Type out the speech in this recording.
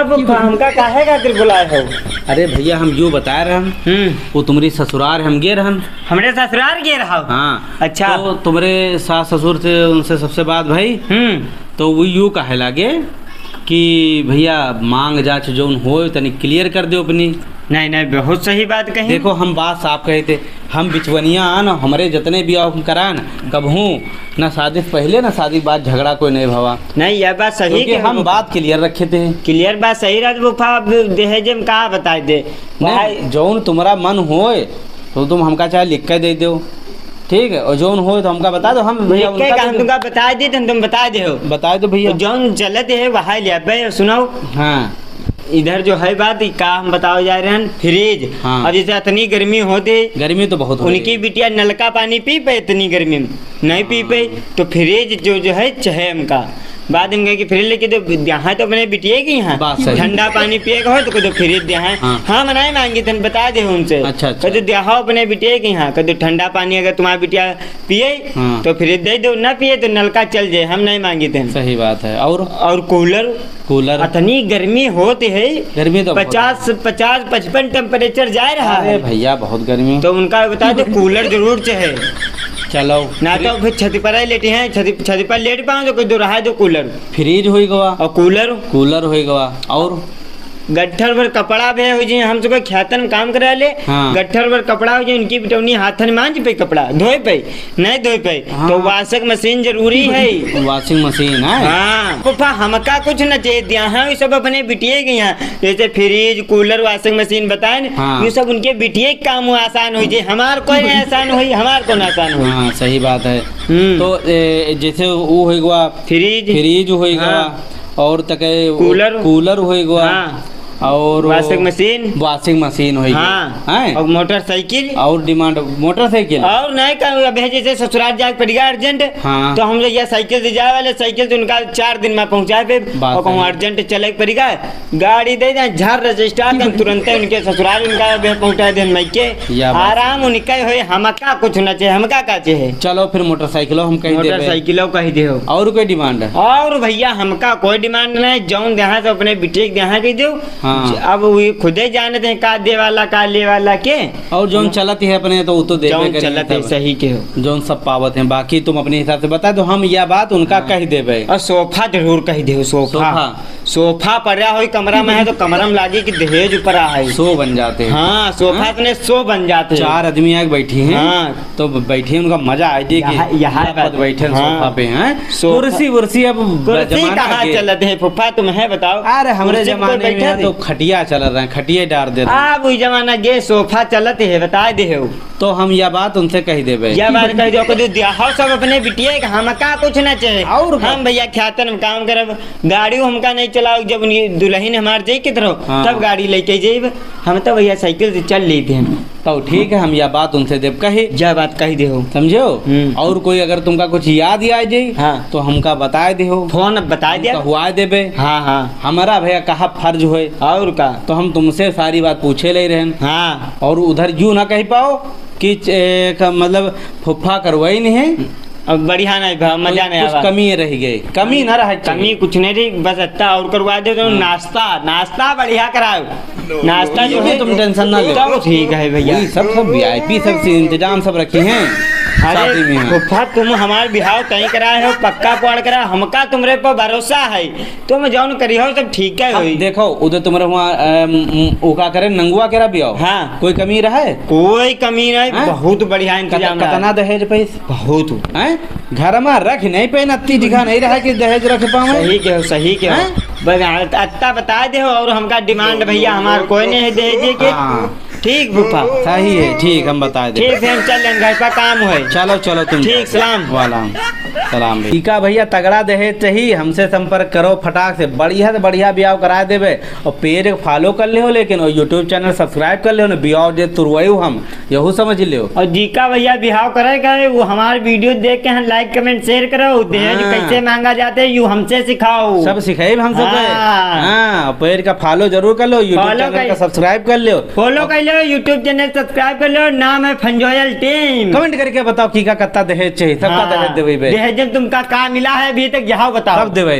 फुफा हमका काहे खातिर बुलाए हो? अरे भैया हम यूँ बता रहे हम वो तुम्हारी ससुराल हम गे रहन। हमरे ससुराल गे रहा हो? हाँ। अच्छा। तो तुम्हारे सास ससुर से उनसे सबसे बात भाई तो वो यूँ कहे लागे कि भैया मांग जांच जो हो तनी क्लियर कर दो अपनी। नहीं नहीं, बहुत सही बात कही। देखो हम बात साफ कहे थे, हम बिचवनिया न हमारे जितने भी करान कबहू ना शादी से पहले ना शादी के बाद झगड़ा कोई नहीं भवा। नहीं यह बात सही कि हम बात क्लियर रखे थे। क्लियर बात सही रहा फुफा। दहेज में कहा बता दे भाई, जौन तुम्हारा मन होए तो तुम हमका चाहे लिख के दे दो, ठीक है, और जौन हो तो हमका बता दो। हम भैया तुमका बता दी तुम बता दे हो, बता दो भैया जौन चलत है वहाँ ले सुनाओ। हाँ इधर जो है बात का हम बताओ जा रहे हैं फ्रिज। हाँ। अब जैसे इतनी गर्मी होती, गर्मी तो बहुत उनकी बिटिया नलका पानी पी पे इतनी गर्मी में नहीं पी पे, तो फ्रिज जो है चाहे हमका बाद में कि फ्रिज लेके दो यहाँ तो अपने बिटिया की यहाँ ठंडा पानी पिएगा हो तो फ्रिज दे। हाँ मनाए मांगी तन बता दे उनसे। अच्छा। कदो देहो अपने बिटिया के यहाँ, कदो ठंडा पानी अगर तुम्हारी बिटिया पिए तो फ्रिज दे दो, ना पिए तो नलका चल जाए, हम नहीं मांगी थे। सही बात है। और कूलर इतनी गर्मी होती है, गर्मी तो 50-55 टेम्परेचर जा रहा है भैया, बहुत गर्मी। तो उनका बता दो कूलर जरूर चाहिए। चलो ना तो फिर छत पर ही लेटे हैं, छत पर लेट पाओ तो कोई दो रहा है, तो कूलर फ्रिज हो गवा और कूलर हो गवा। और गट्ठर भर कपड़ा भी हो जी, हम सब ख्यातन में काम करा ले। हाँ। गट्ठर भर कपड़ा हो जी, उनकी बिटौनी हाथन मांझ पे कपड़ा धोए पे नहीं धोए पे। हाँ। तो वॉशिंग मशीन जरूरी है। वॉशिंग मशीन है। हाँ फुफा हमका कुछ न चाहिए दिया है, सब अपने बिटिया के यहाँ जैसे फ्रिज कूलर वॉशिंग मशीन बताए। हाँ। ये सब उनके बिटिया के काम आसान हो जाए, हमार कोई नहीं आसान हुई, हमार को आसान हुई। हाँ सही बात है। तो जैसे वो हो गवा फ्रिज हो गवा और तक कूलर हो गवा। हाँ। और वॉशिंग मशीन हो हाँ। और मोटरसाइकिल और डिमांड मोटरसाइकिल और नहीं का जैसे ससुराल जाके पड़ेगा अर्जेंट। हाँ। तो हम लोग यह साइकिल से जाए वाले, साइकिल से उनका 4 दिन में पहुंचाए पे और कहूँ अर्जेंट चले पड़ेगा, गाड़ी दे जाए झाड़ रजिस्टर तुरंत उनके ससुराल उनका पहुँचा दे के आराम उनका हो। हमका कुछ न चाहिए, हमका का चाहिए। चलो फिर मोटरसाइकिलों हम कहीं मोटरसाइकिलों कही दे। और कोई डिमांड है? और भैया हमका कोई डिमांड नहीं, जौन देहा तो अपने बिटिया के देहा कही दो। हाँ। अब वो खुद ही जानते हैं का दे वाला का ले वाला के, और जौन चलत है अपने तो वो तो दे चलत है सही के हो जौन सब पावत है। बाकी तुम अपने हिसाब से बता दो, हम यह बात उनका कह देवे। और सोफा जरूर कह दे। सोफा पड़ा हो कमरा में है तो कमरा में लागे कि दहेज ऊपर है, 100 बन जाते हैं। हाँ सोफा अपने 100 बन जाते हैं। 4 आदमी आके बैठी हैं। हाँ। तो बैठी उनका मजा आ जाएगी, यहाँ बैठे सोफा पे हैं। कुर्सी अब कहाँ चलते हैं फुफा तुम्हें बताओ? अरे हमारे जमाने में तो खटिया चल रहे हैं, खटिया डाल दे रहे हैं। वही जमाना गे सोफा चलत है बता दे हो। तो हम यह बात उनसे कह देवे, यह बात कह दो सब अपने बिटिया हमका कुछ ना चाहिए। और हम भैया ख्यातन में काम करब, गाड़ी हमका नहीं चलाओ, जब उनकी दुल्हन हमार जाए की तरह तब गाड़ी लेके जाइब। हम तो भैया साइकिल से चल लेते हैं। तो ठीक है, हम यह बात उनसे देव कहे, यह बात कही दे हो, समझो। और कोई अगर तुमका कुछ याद आ जाए हाँ। तो हमका बता दे हो, फोन बता दिया हुआ देवे। हाँ हाँ हमारा भैया कहा फर्ज होए और का, तो हम तुमसे सारी बात पूछे ले रहे हैं। हाँ। और उधर यूँ ना कह पाओ कि मतलब फुफ्फा करवाई नहीं है। अब बढ़िया नहीं मजा नहीं आया, कमी रह गई, कमी ना रहा, कमी कुछ नहीं रही, बस अच्छा और करवा दे तो नाश्ता बढ़िया कराओ। नाश्ता जो है तुम टेंशन ना लो, ठीक है भैया। सब VIP सब इंतजाम सब रखे हैं। अरे फुफा तुम हमारे बिहाव कहीं कराए हो, पक्का पड़ करा, हमका तुम्हारे पर भरोसा है, तुम जौन करी हो सब ठीक है। देखो उधर तुम्हारे वहाँ उका करे नंगुआ केरा भी आओ। हाँ। कोई कमी रहा है? कोई कमी नहीं, बहुत बढ़िया इंतजाम। कितना दहेज पैसे? बहुत है घर में रख नहीं पे, नत्ती दिखा नहीं रहा कि दहेज रख पाओ। सही के अत्ता बता दे हो। और हमका डिमांड भैया हमारे कोई नहीं है दहेज के। ठीक फूफा सही है, ठीक हम बता दे। ठीक है हम चल घर पर काम है। चलो तुम ठीक। सलाम वालेकुम सलाम। ठीक है भैया, तगड़ा दहेज चाहिए हमसे संपर्क करो फटाक से, बढ़िया से बढ़िया ब्याह करा देवे। और पेज फॉलो कर ले हो, लेकिन और यूट्यूब चैनल सब्सक्राइब कर ले हो ना, ब्याह जे तुरवायु हम यहू समझ ले हो। और जीका भैया ब्याह करेगा वो हमारे वीडियो देख के हम लाइक कमेंट शेयर करो, दहेज कैसे मांगा जाते है यू हमसे सिखाओ, सब सिखाए हम सब। हाँ पेज का फॉलो जरूर कर लो, यूट्यूब चैनल का सब्सक्राइब कर लो, फॉलो कर लो, यूट्यूब चैनल सब्सक्राइब कर लो, नाम है फंजोयल टीम। कमेंट करके बताओ की का कत्ता दहेज चाहिए, सबका दहेज देवे। दहेज तुमका का मिला है अभी तक यहाँ बताओ, सब देवे।